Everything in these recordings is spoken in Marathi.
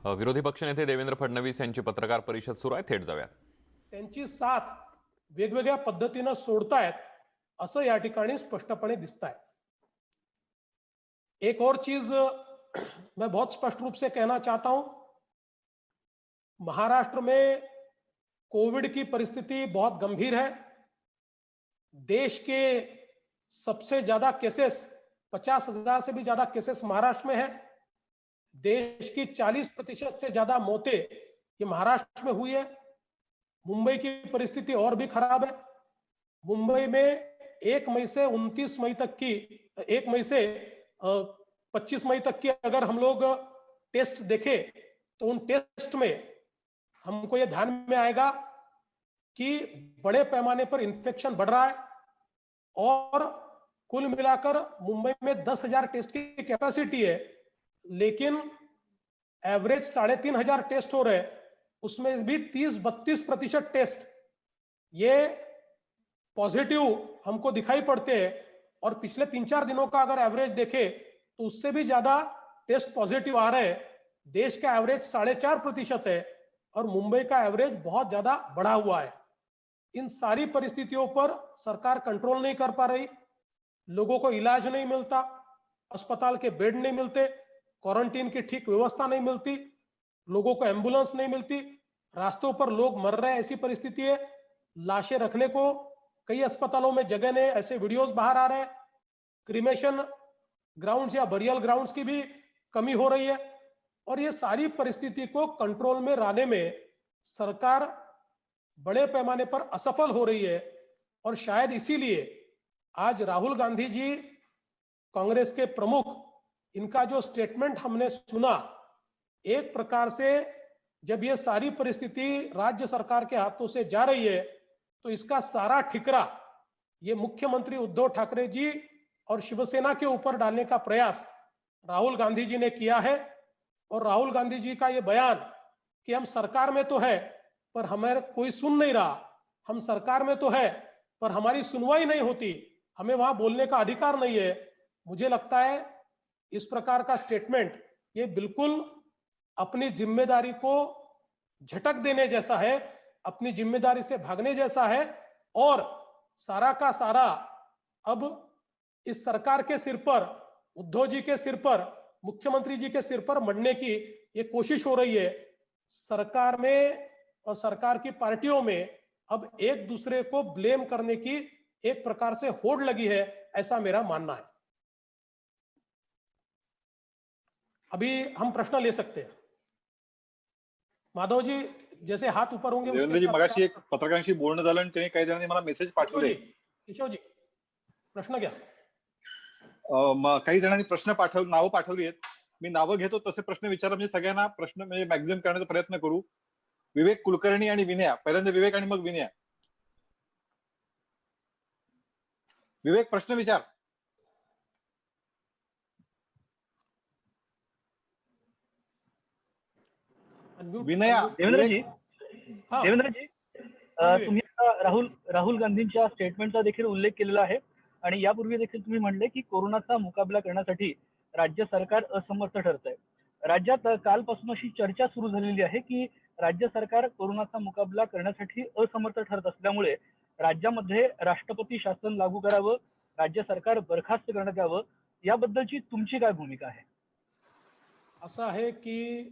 विरोधी पक्षनेते देवेंद्र फडणवीस यांची पत्रकार परिषद सुरू आहे, थेट जाऊयात. त्यांची साथ वेगवेगळ्या पद्धतीने सोडतायत असं या ठिकाणी स्पष्टपणे दिसतंय. एक और चीज मैं बहुत स्पष्ट रूप से कहना चाहता हूं, महाराष्ट्र में कोविड की परिस्थिति बहुत गंभीर है. देश के सबसे ज्यादा केसेस 50,000 से भी ज्यादा केसेस महाराष्ट्र में है. देश की 40% से ज्यादा मौतें ये महाराष्ट्र में हुई है. मुंबई की परिस्थिति और भी खराब है. मुंबई में 1 मई से 29 मई तक की 1 मई से 25 मई तक की अगर हम लोग टेस्ट देखें तो उन टेस्ट में हमको ये ध्यान में आएगा कि बड़े पैमाने पर इन्फेक्शन बढ़ रहा है और कुल मिलाकर मुंबई में 10,000 टेस्ट की कैपेसिटी है, लेकिन एवरेज 3,500 टेस्ट हो रहे हैं. उसमें भी 30-32% टेस्ट ये पॉजिटिव हमको दिखाई पड़ते हैं. और पिछले 3-4 दिनों का अगर एवरेज देखें तो उससे भी ज्यादा टेस्ट पॉजिटिव आ रहे हैं. देश का एवरेज 4.5% है और मुंबई का एवरेज बहुत ज्यादा बढ़ा हुआ है. इन सारी परिस्थितियों पर सरकार कंट्रोल नहीं कर पा रही. लोगों को इलाज नहीं मिलता, अस्पताल के बेड नहीं मिलते, क्वारंटीन की ठीक व्यवस्था नहीं मिलती, लोगों को एम्बुलेंस नहीं मिलती, रास्तों पर लोग मर रहे हैं. ऐसी परिस्थिति है. लाशें रखने को कई अस्पतालों में जगह नहीं. ऐसे वीडियोस बाहर आ रहे हैं. क्रीमेशन ग्राउंड्स या बरियल ग्राउंड्स की भी कमी हो रही है. और ये सारी परिस्थिति को कंट्रोल में लाने में सरकार बड़े पैमाने पर असफल हो रही है. और शायद इसीलिए आज राहुल गांधी जी, कांग्रेस के प्रमुख, इनका जो स्टेटमेंट हमने सुना, एक प्रकार से जब ये सारी परिस्थिति राज्य सरकार के हाथों से जा रही है तो इसका सारा ठिकरा ये मुख्यमंत्री उद्धव ठाकरे जी और शिवसेना के ऊपर डालने का प्रयास राहुल गांधी जी ने किया है. और राहुल गांधी जी का ये बयान कि हम सरकार में तो है पर हमें कोई सुन नहीं रहा, हम सरकार में तो है पर हमारी सुनवाई नहीं होती, हमें वहां बोलने का अधिकार नहीं है, मुझे लगता है इस प्रकार का स्टेटमेंट ये बिल्कुल अपनी जिम्मेदारी को झटक देने जैसा है, अपनी जिम्मेदारी से भागने जैसा है. और सारा का सारा अब इस सरकार के सिर पर, उद्धव जी के सिर पर, मुख्यमंत्री जी के सिर पर मढ़ने की ये कोशिश हो रही है. सरकार में और सरकार की पार्टियों में अब एक दूसरे को ब्लेम करने की एक प्रकार से होड़ लगी है, ऐसा मेरा मानना है. अभी हम प्रश्न ले सकते हैं. माधव जी जैसे हात ऊपर होंगे. देवेंद्र जी, मगाशी एक पत्रकारांशी बोलणं झालं आणि त्यांनी काही जणांनी मला मेसेज पाठवले. किशोर जी प्रश्न घ्या. काही जणांनी प्रश्न नावं पाठवली आहेत. मी नावं घेतो, तसे प्रश्न विचारा, म्हणजे सगळ्यांना प्रश्न म्हणजे मॅक्झिमम करण्याचा प्रयत्न करू. विवेक कुलकर्णी आणि विनया, पहिल्यांदा विवेक आणि मग विनया. विवेक, प्रश्न विचार. विनया. देवेंद्रजी, तुम्ही राहुल गांधींच्या स्टेटमेंटचा देखील उल्लेख केलेला आहे आणि यापूर्वी देखील तुम्ही म्हणले की कोरोनाचा मुकाबला करण्यासाठी राज्य सरकार असमर्थ ठरत आहे. राज्यात कालपासून अशी चर्चा सुरू झालेली आहे की राज्य सरकार कोरोनाचा मुकाबला करण्यासाठी असमर्थ ठरत असल्यामुळे राज्यामध्ये राष्ट्रपती शासन लागू करावं, राज्य सरकार बरखास्त करण्यात यावं, याबद्दलची तुमची काय भूमिका आहे? असं आहे की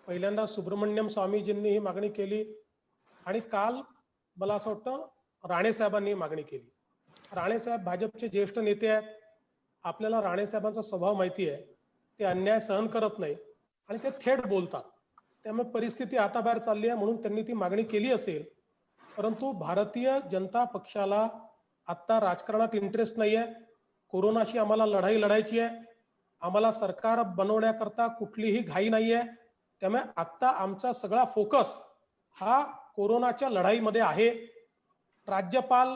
पहिल्यांदा सुब्रमण्यम स्वामीजींनी ही मागणी केली आणि काल मला असं वाटतं राणे साहेबांनी मागणी केली. राणे साहेब भाजपचे ज्येष्ठ नेते आहेत. आपल्याला राणे साहेबांचा स्वभाव माहिती आहे. ते अन्याय सहन करत नाही आणि ते थेट बोलतात. त्यामुळे परिस्थिती हाताबाहेर चालली आहे म्हणून त्यांनी ती मागणी केली असेल. परंतु भारतीय जनता पक्षाला आता राजकारणात इंटरेस्ट नाही आहे. कोरोनाशी आम्हाला लढाई लढायची आहे. आम्हाला सरकार बनवण्याकरता कुठलीही घाई नाही आहे. त्यामुळे आता आमचा सगळा फोकस हा कोरोनाच्या लढाईमध्ये आहे. राज्यपाल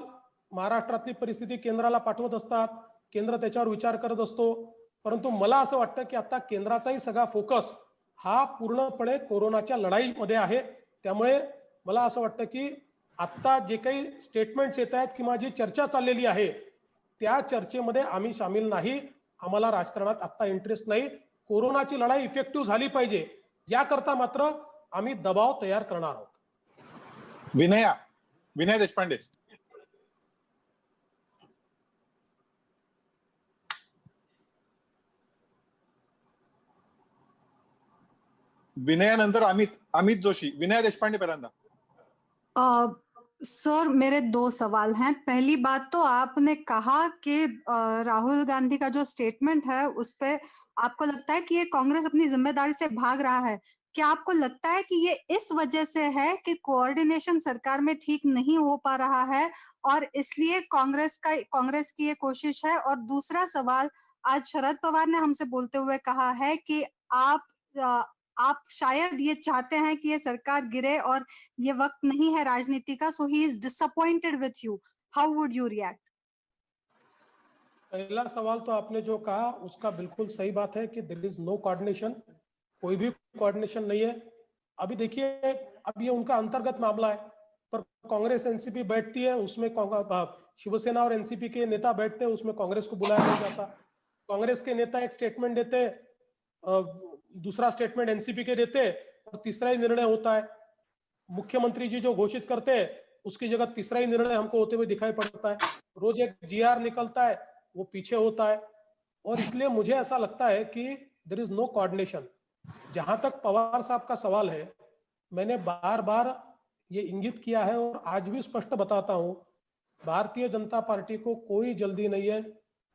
महाराष्ट्रातली परिस्थिती केंद्राला पाठवत असतात, केंद्र त्याच्यावर विचार करत असतो. परंतु मला असं वाटतं की आता केंद्राचाही सगळा फोकस हा पूर्णपणे कोरोनाच्या लढाईमध्ये आहे. त्यामुळे मला असं वाटतं की आता जे काही स्टेटमेंट्स येत आहेत किंवा जी चर्चा चाललेली आहे त्या चर्चेमध्ये आम्ही सामील नाही. आम्हाला राजकारणात आता इंटरेस्ट नाही. कोरोनाची लढाई इफेक्टिव्ह झाली पाहिजे याकरता मात्र आम्ही दबाव तयार करणार आहोत. विनय देशपांडे. विनयानंतर अमित जोशी. विनय देशपांडे पहिल्यांदा. सर मेरे दो सवाल हैं. पहली बात तो आपने कहा कि राहुल गांधी का जो स्टेटमेंट है उस पे आपको लगता है कि ये कांग्रेस अपनी जिम्मेदारी से भाग रहा है. क्या आपको लगता है कि ये इस वजह से है कि कोऑर्डिनेशन सरकार में ठीक नहीं हो पा रहा है और इसलिए कांग्रेस की ये कोशिश है? और दूसरा सवाल, आज शरद पवार ने हमसे बोलते हुए कहा है कि आप शायद ये चाहते हैं कि ये सरकार गिरे और ये वक्त नहीं है राजनीति का, so he is disappointed with you. How would you react? पहला सवाल तो आपने जो कहा उसका बिल्कुल सही बात है कि देयर इज नो कोऑर्डिनेशन. कोई भी कोऑर्डिनेशन नहीं है. अभी देखिए, अब ये उनका अंतर्गत मामला है, पर कांग्रेस एनसीपी बैठती है, उसमें शिवसेना और एनसीपी के नेता बैठते हैं, उसमें कांग्रेस को बुलाया नहीं जाता. कांग्रेस के नेता एक स्टेटमेंट देते, दूसरा स्टेटमेंट एनसीपी के देते और तीसरा ही निर्णय होता है. मुख्यमंत्री जी जो घोषित करते हैं उसकी जगह तीसरा ही निर्णय हमको होते हुए दिखाई पड़ता है. रोज एक जीआर निकलता है, वो पीछे होता है. और इसलिए मुझे ऐसा लगता है कि देयर इज नो कोऑर्डिनेशन. जहां तक पवार साहब का सवाल है, मैंने बार बार ये इंगित किया है और आज भी स्पष्ट बताता हूं, भारतीय जनता पार्टी को कोई जल्दी नहीं है.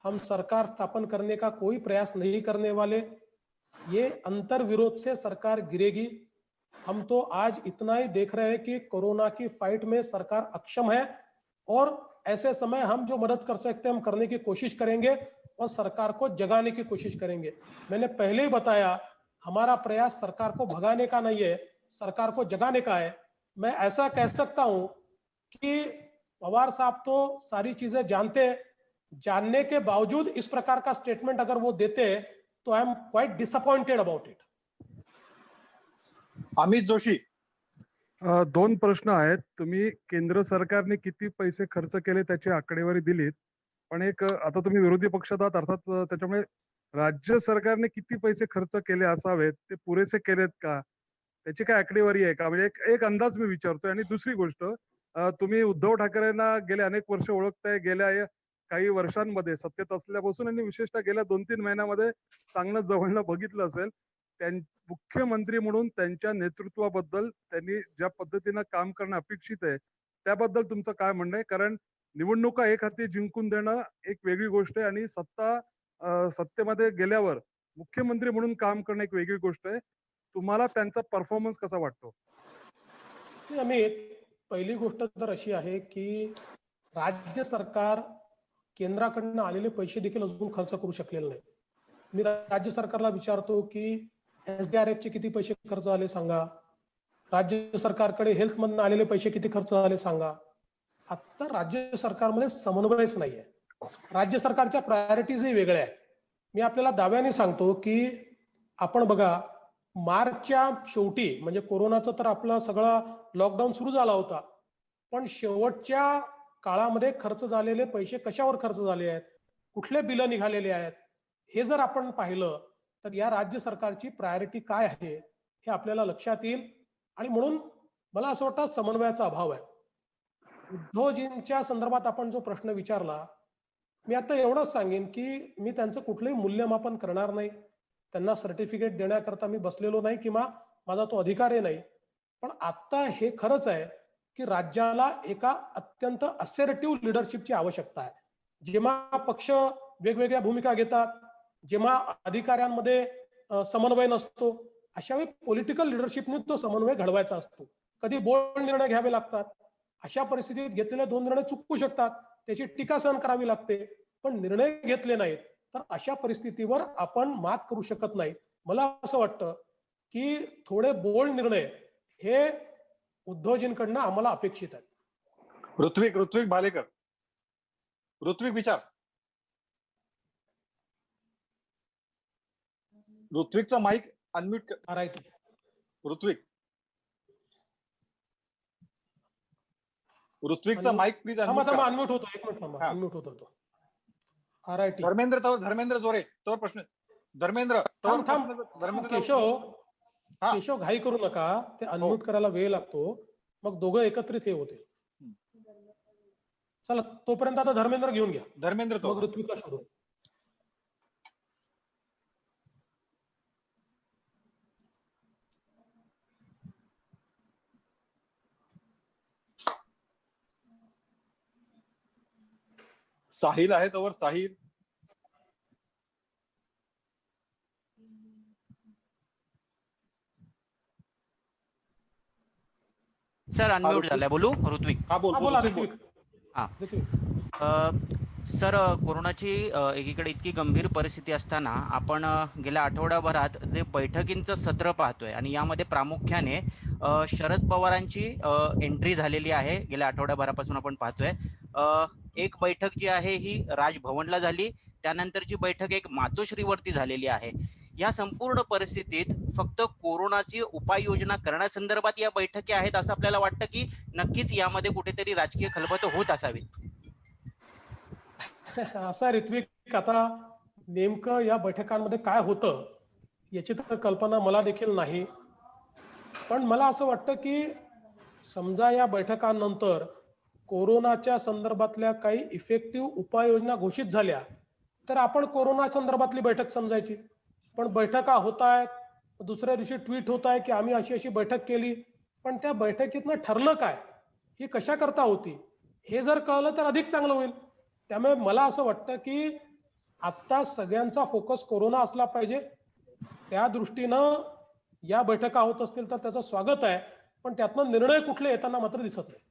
हम सरकार स्थापन करने का कोई प्रयास नहीं करने वाले. ये अंतर विरोध से सरकार गिरेगी. हम तो आज इतना ही देख रहे हैं कि कोरोना की फाइट में सरकार अक्षम है और ऐसे समय हम जो मदद कर सकते हैं हम करने की कोशिश करेंगे और सरकार को जगाने की कोशिश करेंगे. मैंने पहले ही बताया, हमारा प्रयास सरकार को भगाने का नहीं है, सरकार को जगाने का है. मैं ऐसा कह सकता हूं कि पवार साहब तो सारी चीजें जानने के बावजूद इस प्रकार का स्टेटमेंट अगर वो देते तो I am quite disappointed about it. Amit Joshi. दोन प्रश्न आहेत. तुम्ही केंद्र सरकारने किती पैसे खर्च केले त्याची आकडेवारी दिलीत, पण एक आता तुम्ही विरोधी पक्षात आहात, अर्थात त्याच्यामुळे राज्य सरकारने किती पैसे खर्च केले असावेत, ते पुरेसे केलेत का, त्याची काय आकडेवारी आहे का? म्हणजे एक अंदाज मी विचारतोय. आणि दुसरी गोष्ट, तुम्ही उद्धव ठाकरेंना गेले अनेक वर्ष ओळखताय. गेल्या काही वर्षांमध्ये सत्तेत असल्यापासून आणि विशेषतः गेल्या 2-3 महिन्यामध्ये चांगलं जवळनं बघितलं असेल. मुख्यमंत्री म्हणून त्यांच्या नेतृत्वाबद्दल, त्यांनी ज्या पद्धतीनं काम करणं अपेक्षित आहे त्याबद्दल तुमचं काय म्हणणं आहे? कारण निवडणुका एक हाती जिंकून देणं एक वेगळी गोष्ट आहे आणि सत्तेमध्ये गेल्यावर मुख्यमंत्री म्हणून काम करणं एक वेगळी गोष्ट आहे. तुम्हाला त्यांचा परफॉर्मन्स कसा वाटतो? अमित, पहिली गोष्ट तर अशी आहे की राज्य सरकार केंद्राकडनं आलेले पैसे देखील अजून खर्च करू शकलेले नाही. मी राज्य सरकारला विचारतो की SDRF चे किती पैसे खर्च झाले सांगा. राज्य सरकारकडे हेल्थ मधून आलेले पैसे किती खर्च झाले सांगा. आता राज्य सरकारमध्ये समन्वयच नाहीये. राज्य सरकारच्या प्रायोरिटीजही वेगळ्या आहेत. मी आपल्याला दाव्याने सांगतो की आपण बघा, मार्चच्या शेवटी म्हणजे कोरोनाचं तर आपला सगळा लॉकडाऊन सुरू झाला होता, पण शेवटच्या काळामध्ये खर्च झालेले पैसे कशावर खर्च झाले आहेत, कुठले बिलं निघालेले आहेत, हे जर आपण पाहिलं तर या राज्य सरकारची प्रायोरिटी काय आहे हे आपल्याला लक्षात येईल. आणि म्हणून मला असं वाटतं समन्वयाचा अभाव आहे. उद्धवजींच्या संदर्भात आपण जो प्रश्न विचारला, मी आता एवढंच सांगेन की मी त्यांचं कुठलंही मूल्यमापन करणार नाही. त्यांना सर्टिफिकेट देण्याकरता मी बसलेलो नाही किंवा माझा तो अधिकारही नाही. पण आता हे खरंच आहे की राज्याला एका अत्यंत असर्टिव्ह लिडरशिपची आवश्यकता आहे. जेव्हा पक्ष वेगवेगळ्या भूमिका घेतात, जेव्हा अधिकाऱ्यांमध्ये समन्वय नसतो, अशा वेळी पॉलिटिकल लिडरशिपने तो समन्वय घडवायचा असतो. कधी बोल्ड निर्णय घ्यावे लागतात. अशा परिस्थितीत घेतलेले 2 निर्णय चुकू शकतात, त्याची टीका सहन करावी लागते. पण निर्णय घेतले नाहीत तर अशा परिस्थितीवर आपण मात करू शकत नाही. मला असं वाटतं की थोडे बोल्ड निर्णय हे उद्धवजींकडनं आम्हाला अपेक्षित आहे. ऋत्विक भालेकर. ऋत्विक विचार. ऋत्विकचा माईक अनम्यूट. राईट. ऋत्विकचा माईक प्लीज अनम्यूट होतो. एक मिनिट थांबा. अनम्यूट होतो तो. राईट. धर्मेंद्र जोरे. तो प्रश्न. धर्मेंद्र. केशव, हा. केशव घाई करू नका, ते अनम्यूट करायला वेळ लागतो, मग दोघं एकत्रित हे होते. चला तोपर्यंत आता धर्मेंद्र घेऊन घ्या, धर्मेंद्र तो मग ऋत्विकला शोधू. साहिल आहे तोवर. Sahil sir unmute Ritvik. झालाय, बोलू ऋत्विक. हा बोल हा बोल, बोला ऋत्विक बोल. ऋत्विक. हा. ऋत्विक. सर कोरोनाची एकीकडे इतकी गंभीर परिस्थिती असताना आपण गेल्या आठवड्याभरात जे बैठकींचं सत्र पाहतोय आणि यामध्ये प्रामुख्याने शरद पवारांची एंट्री झालेली आहे. गेल्या आठवड्याभरापासून आपण पाहतोय एक बैठक जी आहे ही राजभवनला झाली, त्यानंतरची बैठक एक मातोश्रीवरती झालेली आहे. या संपूर्ण परिस्थितीत फक्त कोरोनाची उपाययोजना करण्यासंदर्भात या बैठकी आहेत असं आपल्याला वाटतं की नक्कीच यामध्ये कुठेतरी राजकीय खलबत होत असावी? असा ऋत्विक, आता नेमकं या बैठकांमध्ये काय होतं याची तर कल्पना मला देखील नाही, पण मला असं वाटतं की समजा या बैठकांनंतर कोरोनाच्या संदर्भातल्या काही इफेक्टिव्ह उपाययोजना घोषित झाल्या तर आपण कोरोना संदर्भातली बैठक समजायची. पण बैठका होत आहेत, दुसऱ्या दिवशी ट्विट होत आहे की आम्ही अशी अशी बैठक केली, पण त्या बैठकीतनं ठरलं काय, ही कशा करता होती, हे जर कळलं तर अधिक चांगलं होईल. त्यामुळे मला असं वाटतं की आत्ता सगळ्यांचा फोकस कोरोना असला पाहिजे. त्या दृष्टीनं या बैठका होत असतील तर त्याचं स्वागत आहे, पण त्यातनं निर्णय कुठले येताना मात्र दिसत नाही.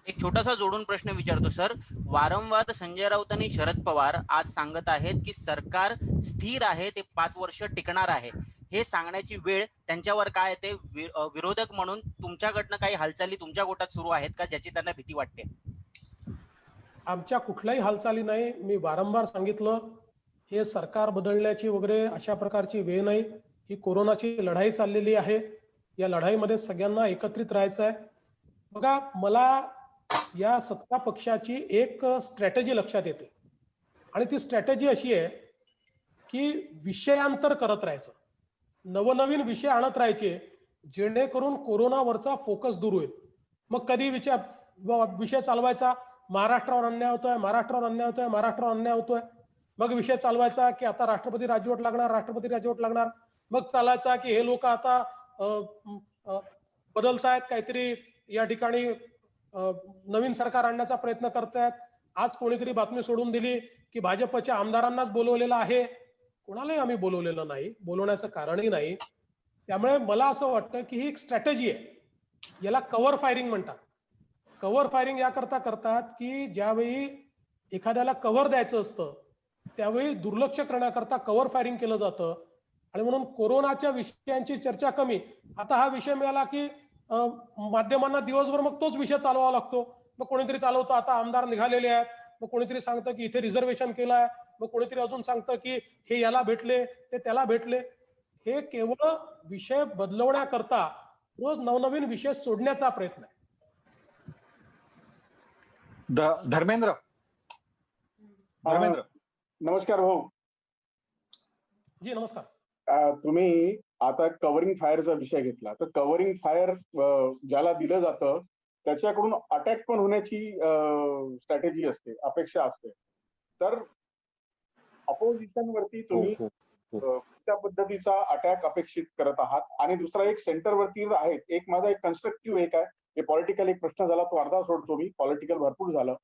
एक छोटासा जोडून प्रश्न विचारतो सर. वारंवार संजय राऊत आणि शरद पवार आज सांगत आहेत की सरकार स्थिर आहे, ते 5 वर्ष टिकणार आहे. हे सांगण्याची वेळ त्यांच्यावर काय येते? विरोधक म्हणून तुमच्याकडनं काही हालचाली तुमच्या गोटात सुरू आहेत का ज्याची त्यांना भीती वाटते? आमच्या कुठल्याही हालचाली नाही. मी वारंवार सांगितलं, हे सरकार बदलण्याची वगैरे अशा प्रकारची वेळ नाही. ही कोरोनाची लढाई चाललेली आहे, या लढाईमध्ये सगळ्यांना एकत्रित राहायचं आहे. बघा, मला या सत्ता पक्षाची एक स्ट्रॅटेजी लक्षात येते आणि ती स्ट्रॅटेजी अशी आहे की विषयांतर करत राहायचं, नवनवीन विषय आणत राहायचे, जेणेकरून कोरोनावरचा फोकस दूर होईल. मग कधी विषय चालवायचा महाराष्ट्रावर अन्याय होतोय, महाराष्ट्रावर अन्याय होतोय, महाराष्ट्रावर अन्याय होतोय. मग विषय चालवायचा की आता राष्ट्रपती राजवट लागणार, राष्ट्रपती राजवट लागणार. मग चालायचा की हे लोक आता बदलतायत, काहीतरी या ठिकाणी नवीन सरकार आणण्याचा प्रयत्न करतायत. आज कोणीतरी बातमी सोडून दिली की भाजपच्या आमदारांनाच बोलवलेलं आहे. कोणालाही आम्ही बोलवलेलं नाही, बोलवण्याचं कारणही नाही. त्यामुळे मला असं वाटतं की ही एक स्ट्रॅटेजी आहे, याला कव्हर फायरिंग म्हणतात. कव्हर फायरिंग याकरता करतात की ज्यावेळी एखाद्याला कव्हर द्यायचं असतं त्यावेळी दुर्लक्ष करण्याकरता कव्हर फायरिंग केलं जातं. आणि म्हणून कोरोनाच्या विषयांची चर्चा कमी, आता हा विषय मिळाला की माध्यमांना दिवसभर मग तोच विषय चालवावा लागतो. मग कोणीतरी चालवतं आता आमदार निघालेले आहेत, मग कोणीतरी सांगतं की इथे रिझर्वेशन केलं आहे, मग कोणीतरी अजून सांगतं की हे याला भेटले, ते त्याला भेटले. हे केवळ विषय बदलवण्याकरता रोज नवनवीन विषय सोडण्याचा प्रयत्न आहे. धर्मेंद्र. नमस्कार भाऊ. जी नमस्कार. तुम्ही आता कव्हरिंग फायरचा विषय घेतला, तर कव्हरिंग फायर ज्याला दिलं जातं त्याच्याकडून अटॅक पण होण्याची स्ट्रॅटेजी असते, अपेक्षा असते. तर अपोजिशन वरती तुम्ही त्या पद्धतीचा अटॅक अपेक्षित करत आहात. आणि दुसरा एक सेंटरवरती आहे. एक माझा एक कन्स्ट्रक्टिव्ह एक आहे, हे पॉलिटिकल एक प्रश्न झाला, तो अर्धा सोडतो मी, पॉलिटिकल भरपूर झालं,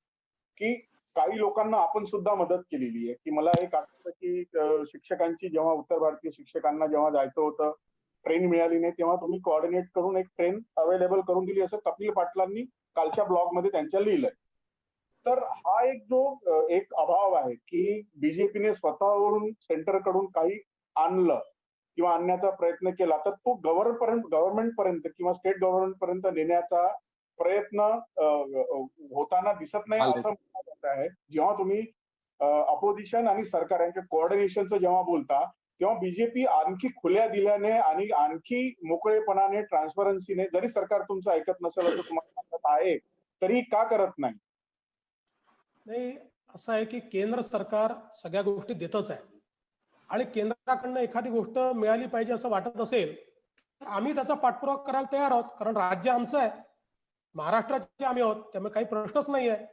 की काही लोकांना आपण सुद्धा मदत केलेली आहे. की मला एक आठवतं की शिक्षकांची जेव्हा उत्तर भारतीय शिक्षकांना जेव्हा जायचं होतं, ट्रेन मिळाली नाही, तेव्हा तुम्ही कोऑर्डिनेट करून एक ट्रेन अवेलेबल करून दिली, असं कपिल पाटलांनी कालच्या ब्लॉगमध्ये त्यांच्या लिहिलंय. तर हा एक जो एक अभाव आहे की बीजेपीने स्वतःवरून सेंटरकडून काही आणलं किंवा आणण्याचा प्रयत्न केला तर तो गव्हर्नमेंट पर्यंत किंवा स्टेट गव्हर्नमेंट पर्यंत नेण्याचा प्रयत्न होताना दिसत नाही असं म्हणलं जात आहे. जेव्हा तुम्ही अपोजिशन आणि सरकार यांच्या कोऑर्डिनेशनचं जेव्हा बोलता तेव्हा बीजेपी आणखी खुल्या दिल्याने आणि आणखी मोकळेपणाने, ट्रान्सपरन्सीने, जरी सरकार तुमचं ऐकत नसेल असं तुम्हाला वाटत आहे तरी का करत नाही? नाही, असं आहे की केंद्र सरकार सगळ्या गोष्टी देतच आहे आणि केंद्राकडनं एखादी गोष्ट मिळाली पाहिजे असं वाटत असेल आम्ही त्याचा पाठपुरावा करायला तयार आहोत, कारण राज्य आमचं आहे, महाराष्ट्राचे आम्ही आहोत, त्यामुळे काही प्रश्नच नाही आहे.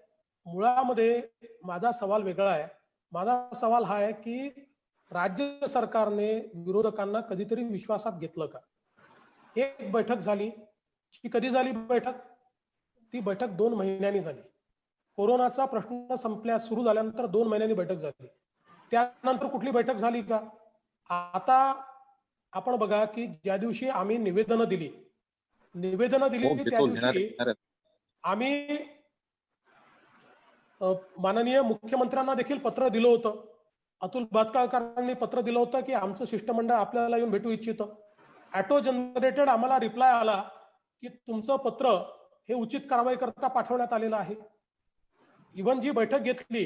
मुळामध्ये माझा सवाल वेगळा आहे. माझा सवाल हा आहे की राज्य सरकारने विरोधकांना कधीतरी विश्वासात घेतलं का? एक बैठक झाली, ती कधी झाली बैठक? ती बैठक 2 महिन्यांनी झाली. कोरोनाचा प्रश्न सुरू झाल्यानंतर 2 महिन्यांनी बैठक झाली. त्यानंतर कुठली बैठक झाली का? आता आपण बघा की ज्या दिवशी आम्ही निवेदनं दिली त्या दिवशी आम्ही माननीय मुख्यमंत्र्यांना देखील पत्र दिलं होतं. अतुल भातखळकरांनी पत्र दिलं होतं की आमचं शिष्टमंडळ आपल्याला येऊन भेटू इच्छितं. ऑटो जनरेटेड आम्हाला रिप्लाय आला की तुमचं पत्र हे उचित कारवाई करता पाठवण्यात आलेलं आहे. इव्हन जी बैठक घेतली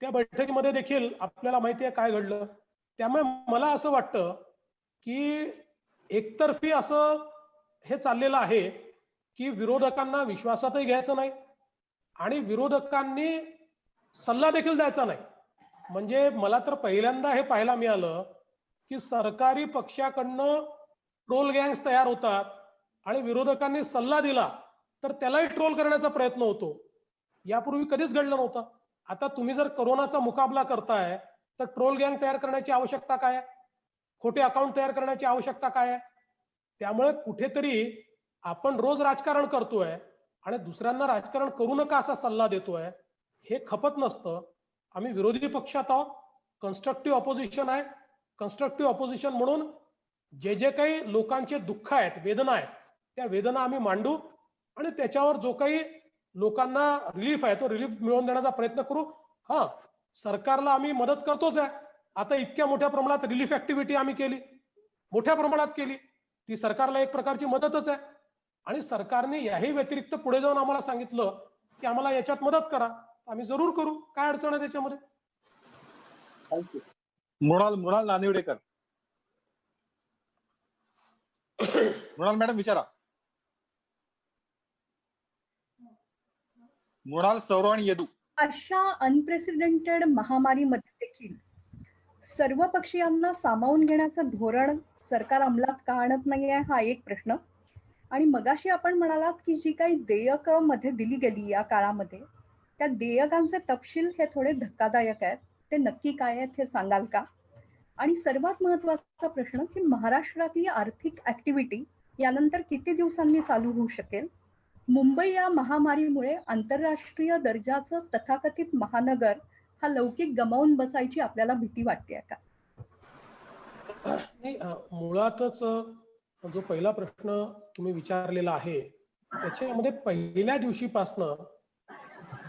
त्या बैठकीमध्ये देखील आपल्याला माहिती आहे काय घडलं. त्यामुळे मला असं वाटतं की एकतर्फी असं हे चाललेलं आहे की विरोधकांना विश्वासातही घ्यायचं नाही आणि विरोधकांनी सल्ला देखील द्यायचा नाही. म्हणजे मला तर पहिल्यांदा हे पाहायला मिळालं की सरकारी पक्षाकडनं ट्रोल गँग्स तयार होतात आणि विरोधकांनी सल्ला दिला तर त्यालाही ट्रोल करण्याचा प्रयत्न होतो. यापूर्वी कधीच घडलं नव्हतं. आता तुम्ही जर कोरोनाचा मुकाबला करताय तर ट्रोल गँग तयार करण्याची आवश्यकता काय आहे? खोटे अकाउंट तयार करण्याची आवश्यकता काय आहे? त्यामुळे कुठेतरी आपण रोज राजकारण करतोय आणि दुसऱ्यांना राजकारण करू नका असा सल्ला देतोय, हे खपत नसतं. आम्ही विरोधी पक्षात आहोत, कन्स्ट्रक्टिव्ह ऑपोजिशन आहे. कन्स्ट्रक्टिव्ह ऑपोजिशन म्हणून जे जे काही लोकांचे दुःख आहेत, वेदना आहेत, त्या वेदना आम्ही मांडू आणि त्याच्यावर जो काही लोकांना रिलीफ आहे तो रिलीफ मिळवून देण्याचा प्रयत्न करू. हा, सरकारला आम्ही मदत करतोच आहे. आता इतक्या मोठ्या प्रमाणात रिलीफ ऍक्टिव्हिटी आम्ही केली, मोठ्या प्रमाणात केली, ती सरकारला एक प्रकारची मदतच आहे. आणि सरकारने याही व्यतिरिक्त पुढे जाऊन आम्हाला सांगितलं की आम्हाला याच्यात मदत करा, आम्ही जरूर करू. काय अडचण आहे त्याच्यामध्ये? थँक्यू. मृणाल नानिवडेकर. मृणाल मॅडम विचारा. मृणाल, सौरव आणि येदू. अशा अनप्रेसिडेंटेड महामारीमध्ये देखील सर्व पक्षीयांना सामावून घेण्याचं धोरण सरकार अंमलात का आणत नाहीये हा एक प्रश्न. आणि मगाशी आपण म्हणालात की जी काही देयकं मध्ये दिली गेली या काळामध्ये, त्या देयकांचे तपशील हे थोडे धक्कादायक आहेत. ते नक्की काय आहेत हे सांगाल का? आणि सर्वात महत्वाचा प्रश्न की महाराष्ट्रातली आर्थिक ऍक्टिव्हिटी यानंतर किती दिवसांनी चालू होऊ शकेल? मुंबई या महामारीमुळे आंतरराष्ट्रीय दर्जाचं तथाकथित महानगर हा लौकिक गमावून बसायची आपल्याला भीती वाटते का? नाही, मुळातच जो पहिला प्रश्न तुम्ही विचारलेला आहे त्याच्यामध्ये पहिल्या दिवशीपासनं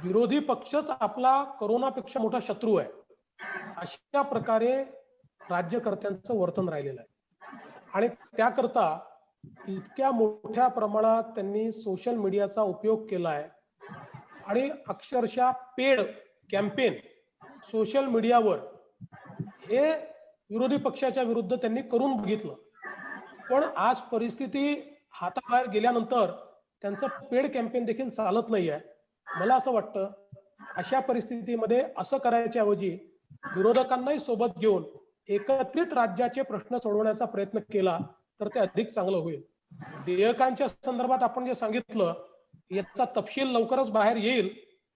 विरोधी पक्षच आपला कोरोनापेक्षा मोठा शत्रू आहे अशा प्रकारे राज्यकर्त्यांचं वर्तन राहिलेलं आहे. आणि त्याकरता इतक्या मोठ्या प्रमाणात त्यांनी सोशल मीडियाचा उपयोग केलाय आणि अक्षरशः पेड कॅम्पेन सोशल मीडियावर हे विरोधी पक्षाच्या विरुद्ध त्यांनी करून बघितलं. पण आज परिस्थिती हाताबाहेर गेल्यानंतर त्यांचं पेड कॅम्पेन देखील चालत नाही आहे. मला असं वाटतं अशा परिस्थितीमध्ये असं करायच्या ऐवजी विरोधकांनाही सोबत घेऊन एकत्रित राज्याचे प्रश्न सोडवण्याचा प्रयत्न केला तर ते अधिक चांगलं होईल. देयकांच्या संदर्भात आपण जे सांगितलं याचा तपशील लवकरच बाहेर येईल.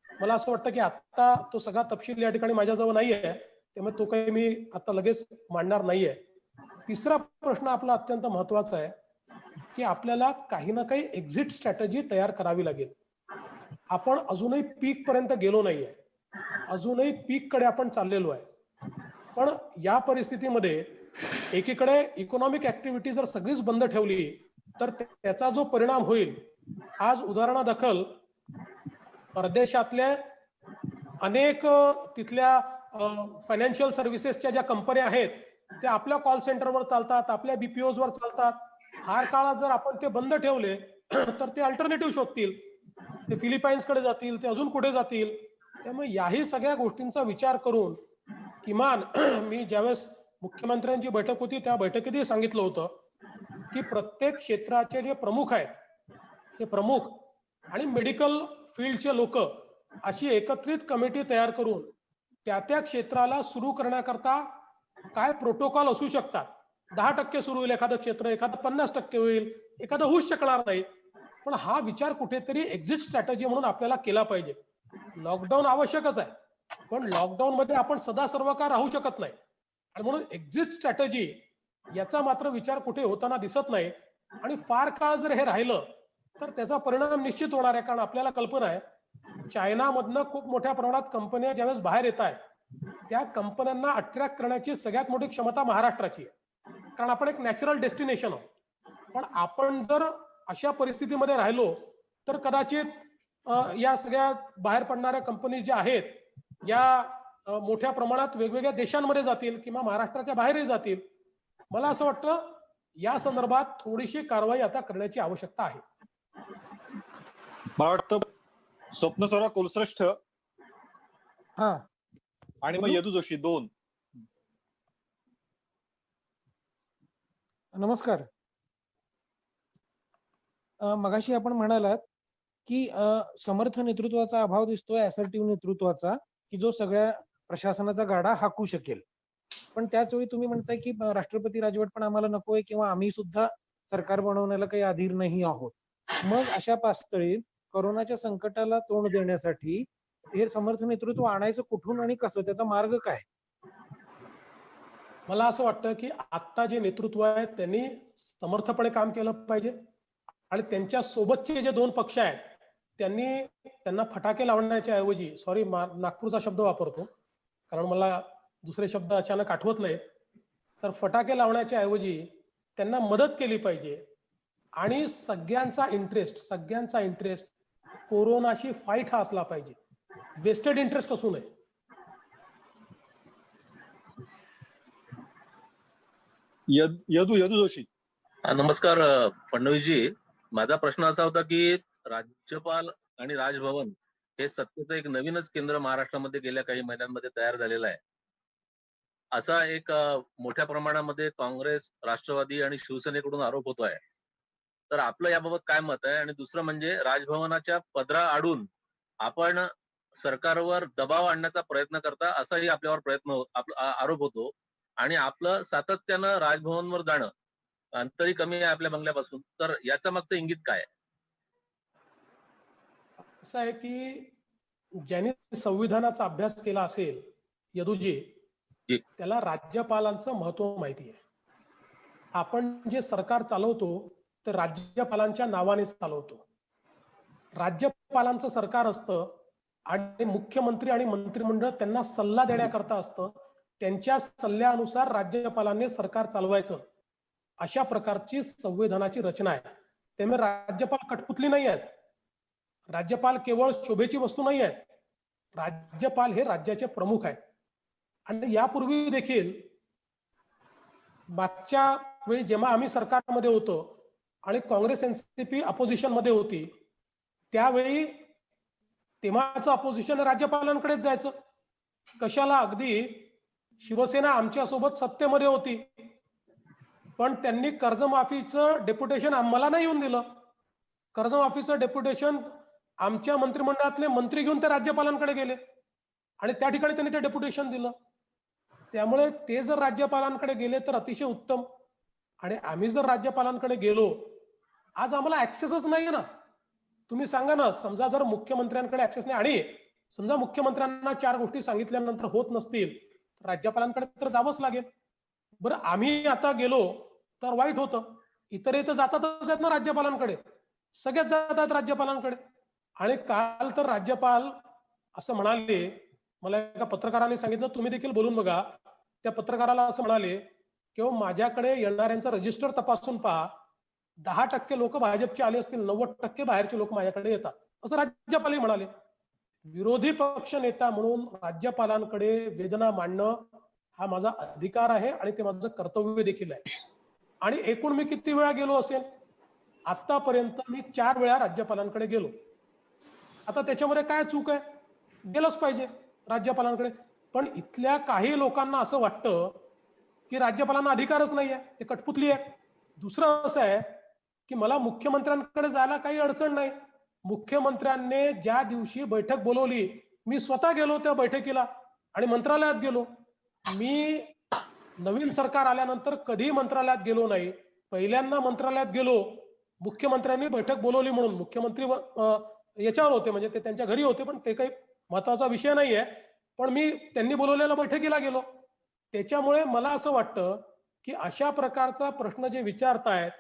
मला असं वाटतं की आता तो सगळा तपशील या ठिकाणी माझ्याजवळ नाहीये, त्यामुळे तो काही मी आता लगेच मांडणार नाहीये. तिसरा प्रश्न आपला अत्यंत महत्वाचा आहे की आपल्याला काही ना काही एक्झिट स्ट्रॅटेजी तयार करावी लागेल. आपण अजूनही पीक पर्यंत गेलो नाहीये, अजूनही पीक कडे आपण चाललेलो आहे. पण या परिस्थितीमध्ये एकीकडे इकॉनॉमिक ऍक्टिव्हिटी जर सगळीच बंद ठेवली तर त्याचा जो परिणाम होईल, आज उदाहरणादाखल परदेशातल्या अनेक तिथल्या फायनान्शियल सर्व्हिसेसच्या ज्या कंपन्या आहेत त्या आपल्या कॉल सेंटरवर चालतात, आपल्या बीपीओज वर चालतात. फार काळात जर आपण ते बंद ठेवले तर ते अल्टरनेटिव्ह शोधतील, ते फिलिपाईन्सकडे जातील, ते अजून कुठे जातील. त्यामुळे याही सगळ्या गोष्टींचा विचार करून किमान मी ज्यावेळेस मुख्यमंत्र्यांची बैठक होती त्या बैठकीतही सांगितलं होतं की प्रत्येक क्षेत्राचे जे प्रमुख आहेत हे प्रमुख आणि मेडिकल फील्डचे लोक अशी एकत्रित कमिटी तयार करून त्या त्या क्षेत्राला सुरू करण्याकरता काय प्रोटोकॉल असू शकतात 10% सुरू होईल एखादं क्षेत्र, एखादं 50% होईल, एखादं होऊच शकणार नाही. पण हा विचार कुठेतरी एक्झिट स्ट्रॅटेजी म्हणून आपल्याला केला पाहिजे. लॉकडाऊन आवश्यकच आहे, पण लॉकडाऊन मध्ये आपण सदा सर्व काळ राहू शकत नाही. आणि म्हणून एक्झिट स्ट्रॅटेजी याचा मात्र विचार कुठे होताना दिसत नाही. आणि फार काळ जर हे राहिलं तर त्याचा परिणाम निश्चित होणार आहे. कारण आपल्याला कल्पना आहे, चायनामधनं खूप मोठ्या प्रमाणात कंपन्या ज्यावेळेस बाहेर येत आहेत, त्या कंपन्यांना अट्रॅक्ट करण्याची सगळ्यात मोठी क्षमता महाराष्ट्राची आहे. कारण आपण एक नॅचरल डेस्टिनेशन आहोत. पण आपण जर अशा परिस्थितीमध्ये राहिलो तर कदाचित या सगळ्या बाहेर पडणाऱ्या कंपनी ज्या आहेत या मोठ्या प्रमाणात वेगवेगळ्या देशांमध्ये जातील किंवा महाराष्ट्राच्या बाहेरही जातील. मला असं वाटतं या संदर्भात थोडीशी कारवाई आता करण्याची आवश्यकता आहे. मला वाटतं स्वप्नसौरा कुलश्रेष्ठ हा आणि मग यदू जोशी 2. नमस्कार. मगाशी आपण म्हणालात की समर्थ नेतृत्वाचा अभाव दिसतोय, असर्टिव्ह नेतृत्वाचा, की जो सगळ्या प्रशासनाचा गाडा हाकू शकेल. पण त्याच वेळी तुम्ही म्हणताय की राष्ट्रपती राजवट पण आम्हाला नकोय किंवा आम्ही सुद्धा सरकार बनवण्याला काही अधीर नाही आहोत. मग अशा पातळीत कोरोनाच्या संकटाला तोंड देण्यासाठी हे समर्थ नेतृत्व आणायचं कुठून आणि कसं, त्याचा मार्ग काय? मला असं वाटतं की आता जे नेतृत्व आहे त्यांनी समर्थपणे काम केलं पाहिजे आणि त्यांच्या सोबतचे जे 2 पक्ष आहेत त्यांना फटाके लावण्याच्या ऐवजी, सॉरी नागपूरचा शब्द वापरतो कारण मला दुसरे शब्द अचानक आठवत नाहीत, तर फटाके लावण्याच्या ऐवजी त्यांना मदत केली पाहिजे. आणि सगळ्यांचा इंटरेस्ट कोरोनाशी फाईट हा असला पाहिजे, वेस्टेड इंटरेस्ट असू नये. यदू जोशी. नमस्कार फडणवीसजी. माझा प्रश्न असा होता की राज्यपाल आणि राजभवन हे सत्तेचं एक नवीनच केंद्र महाराष्ट्रामध्ये गेल्या काही महिन्यांमध्ये तयार झालेलं आहे. असा एक मोठ्या प्रमाणामध्ये काँग्रेस, राष्ट्रवादी आणि शिवसेनेकडून आरोप होतोय. तर आपलं याबाबत काय मत आहे? आणि दुसरं म्हणजे राजभवनाच्या पदरा आडून आपण सरकारवर दबाव आणण्याचा प्रयत्न करता असाही आपल्यावर आरोप होतो. आणि आपलं सातत्यानं राजभवनवर जाणं अंतरी कमी आहे आपल्या बंगल्यापासून. तर याचा मागचं इंगित काय आहे? असं आहे की ज्यांनी संविधानाचा अभ्यास केला असेल यदूजी, त्याला राज्यपालांचं महत्व माहिती आहे. आपण जे सरकार चालवतो ते राज्यपालांच्या नावाने चालवतो. राज्यपालांचं सरकार असतं आणि मुख्यमंत्री आणि मंत्रिमंडळ त्यांना सल्ला देण्याकरता असतं. त्यांच्या सल्ल्यानुसार राज्यपालांनी सरकार चालवायचं, अशा प्रकारची संविधानाची रचना आहे. त्यामुळे राज्यपाल कठपुतली नाही आहेत. राज्यपाल केवळ शोभेची वस्तू नाही आहेत. राज्यपाल हे राज्याचे प्रमुख आहेत. आणि यापूर्वी देखील मागच्या वेळी जेव्हा आम्ही सरकारमध्ये होतो आणि काँग्रेस एनसीपी अपोजिशन मध्ये होती, त्यावेळी तेव्हाचं अपोजिशन राज्यपालांकडेच जायचं. कशाला? अगदी शिवसेना आमच्या सोबत सत्तेमध्ये होती, पण त्यांनी कर्जमाफीचं डेप्युटेशन आम्हाला नाही येऊन दिलं. कर्जमाफीचं डेप्युटेशन आमच्या मंत्रिमंडळातले मंत्री घेऊन ते राज्यपालांकडे गेले आणि त्या ठिकाणी त्यांनी ते डेप्युटेशन दिलं. त्यामुळे ते जर राज्यपालांकडे गेले तर अतिशय उत्तम. आणि आम्ही जर राज्यपालांकडे गेलो, आज आम्हाला ऍक्सेसच नाहीये ना. तुम्ही सांगा ना, समजा जर मुख्यमंत्र्यांकडे ऍक्सेस नाही आणि समजा मुख्यमंत्र्यांना 4 गोष्टी सांगितल्यानंतर होत नसतील, राज्यपालांकडे तर जावंच लागेल. बरं, आम्ही आता गेलो तर वाईट होतं. इतरही तर जातातच आहेत ना राज्यपालांकडे, सगळ्याच जातात राज्यपालांकडे. आणि काल तर राज्यपाल असं म्हणाले, मला एका पत्रकाराने सांगितलं, तुम्ही देखील बोलून बघा. त्या पत्रकाराला असं म्हणाले की माझ्याकडे येणाऱ्यांचं रजिस्टर तपासून पहा, 10% लोक भाजपचे आले असतील, 90% बाहेरचे लोक माझ्याकडे येतात, असं राज्यपालही म्हणाले. विरोधी पक्ष नेता म्हणून राज्यपालांकडे वेदना मांडणं हा माझा अधिकार आहे आणि ते माझं कर्तव्य देखील आहे. आणि एकूण मी किती वेळा गेलो असेल? आतापर्यंत मी 4 वेळा राज्यपालांकडे गेलो. आता त्याच्यामध्ये काय चूक आहे? गेलंच पाहिजे राज्यपालांकडे. पण इथल्या काही लोकांना असं वाटतं की राज्यपालांना अधिकारच नाही आहे, ते कठपुतली आहे. दुसरं असं आहे की मला मुख्यमंत्र्यांकडे जायला काही अडचण नाही. मुख्यमंत्र्यांनी ज्या दिवशी बैठक बोलवली, मी स्वतः गेलो त्या बैठकीला आणि मंत्रालयात गेलो. मी नवीन सरकार आल्यानंतर कधीही मंत्रालयात गेलो नाही. पहिल्यांदा मंत्रालयात गेलो, मुख्यमंत्र्यांनी बैठक बोलवली म्हणून. मुख्यमंत्री याच्यावर होते, म्हणजे ते त्यांच्या घरी होते, पण ते काही महत्वाचा विषय नाहीये. पण मी त्यांनी बोलवलेल्या बैठकीला गेलो. त्याच्यामुळे मला असं वाटतं की अशा प्रकारचा प्रश्न जे विचारतायत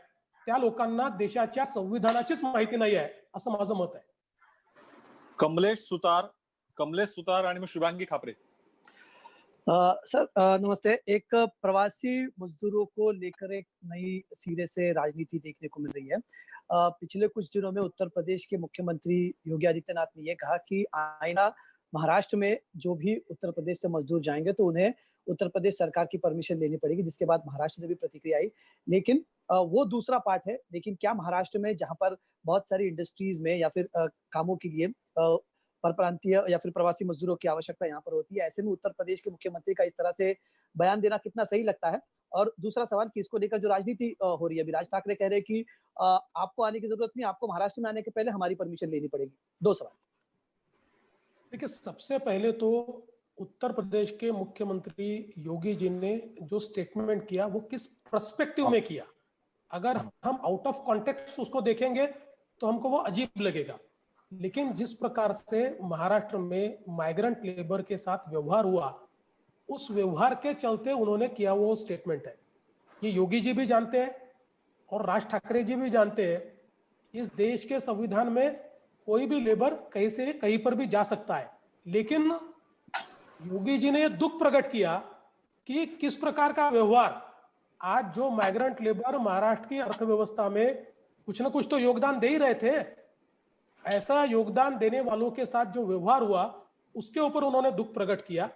त्या लोकांना देशाच्या संविधानाचीच माहिती नाही आहे, असं माझं मत आहे. कमलेश सुतार आणि मग शुभांगी खापरे. सर नमस्ते. एक प्रवासी मजदूरों को लेकर एक नई सिरे से राजनीति देखने को मिल रही है. पिछले कुछ दिनों में उत्तर प्रदेश के मुख्यमंत्री योगी आदित्यनाथ ने ये कहा कि आइंदा महाराष्ट्र में जो भी उत्तर प्रदेश से मजदूर जाएंगे तो उन्हें उत्तर प्रदेश सरकार की परमिशन लेनी पड़ेगी, जिसके बाद महाराष्ट्र से भी प्रतिक्रिया आई. लेकिन वो दूसरा पार्ट है. लेकिन क्या महाराष्ट्र में जहां पर बहुत सारी इंडस्ट्रीज में या फिर कामों के लिए परप्रांतीय या फिर प्रवासी मजदूरों की आवश्यकता यहाँ पर होती है, ऐसे में उत्तर प्रदेश के मुख्यमंत्री का इस तरह से बयान देना कितना सही लगता है? और दूसरा सवाल कि इसको लेकर जो राजनीति हो रही है, अभी राज ठाकरे कह रहे हैं कि आपको आने की जरूरत नहीं, आपको महाराष्ट्र में आने के पहले हमारी परमिशन लेनी पड़ेगी. 2 सवाल. देखिए, सबसे पहले तो उत्तर प्रदेश के मुख्यमंत्री योगी जी ने जो स्टेटमेंट किया वो किस पर्सपेक्टिव में किया. अगर हम आउट ऑफ कॉन्टेक्स्ट उसको देखेंगे तो हमको वो अजीब लगेगा. लेकिन जिस प्रकार से महाराष्ट्र में माइग्रेंट लेबर के साथ व्यवहार हुआ, उस व्यवहार के चलते उन्होंने किया वो स्टेटमेंट है. ये योगी जी भी जानते हैं और राज ठाकरे जी भी जानते हैं. इस देश के संविधान में कोई भी लेबर कहीं से कहीं पर भी जा सकता है. लेकिन योगी जी ने दुख प्रकट किया कि किस प्रकार का व्यवहार, आज जो माइग्रेंट लेबर महाराष्ट्र की अर्थव्यवस्था में कुछ ना कुछ तो योगदान दे ही रहे थे, ऐसा योगदान देने वालों के साथ जो व्यवहार हुआ उसके ऊपर उन्होंने दुख प्रकट किया.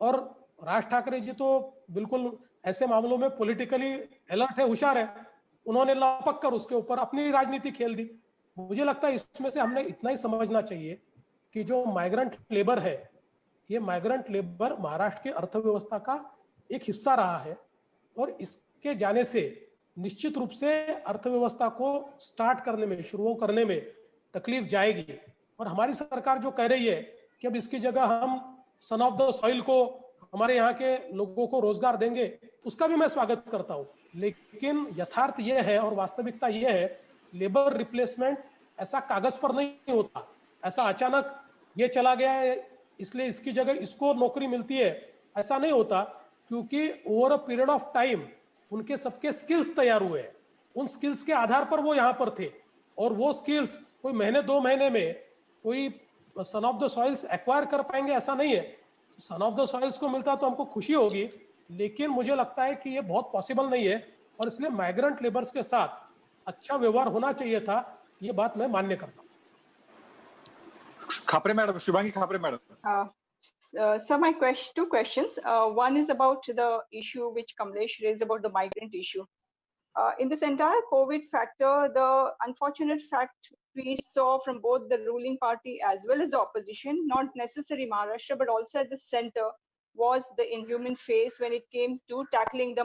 और राज ठाकरे जी तो बिल्कुल ऐसे मामलों में पॉलिटिकली अलर्ट है, होशियार है. उन्होंने लपक कर उसके ऊपर अपनी राजनीति खेल दी. मुझे लगता है इसमें से हमने इतना ही समझना चाहिए कि जो माइग्रेंट लेबर है, ये माइग्रेंट लेबर महाराष्ट्र की अर्थव्यवस्था का एक हिस्सा रहा है और इसके जाने से निश्चित रूप से अर्थव्यवस्था को स्टार्ट करने में, शुरू करने में तकलीफ जाएगी. और हमारी सरकार जो कह रही है कि अब इसकी जगह हम सन ऑफ द सॉइल को, हमारे यहाँ के लोगों को रोजगार देंगे, उसका भी मैं स्वागत करता हूँ. लेकिन यथार्थ ये है और वास्तविकता ये है, लेबर रिप्लेसमेंट ऐसा कागज पर नहीं होता. ऐसा अचानक ये चला गया है इसलिए इसकी जगह इसको नौकरी मिलती है, ऐसा नहीं होता. क्योंकि over a period of time उनके सबके स्किल्स तैयार हुए हैं. उन स्किल्स के आधार पर वो यहाँ पर थे और वो स्किल्स कोई महीने 2 महीने में कोई son of the soils acquire कर पाएंगे ऐसा नहीं है. सन ऑफ द सॉइल्स को मिलता तो हमको खुशी होगी, लेकिन मुझे लगता है कि ये बहुत पॉसिबल नहीं है और इसलिए माइग्रेंट लेबर्स के साथ अच्छा व्यवहार होना चाहिए था. ये बात मैं मान्य करता हूँ. Khapre madam, Shubhangi Khapre madam. So my two questions. One is about the issue which Kamlesh raised about the migrant issue. In this entire COVID factor, the unfortunate fact we saw from both the ruling party as well as the opposition, not necessarily Maharashtra, but also at the center, was the inhuman phase when it came to tackling the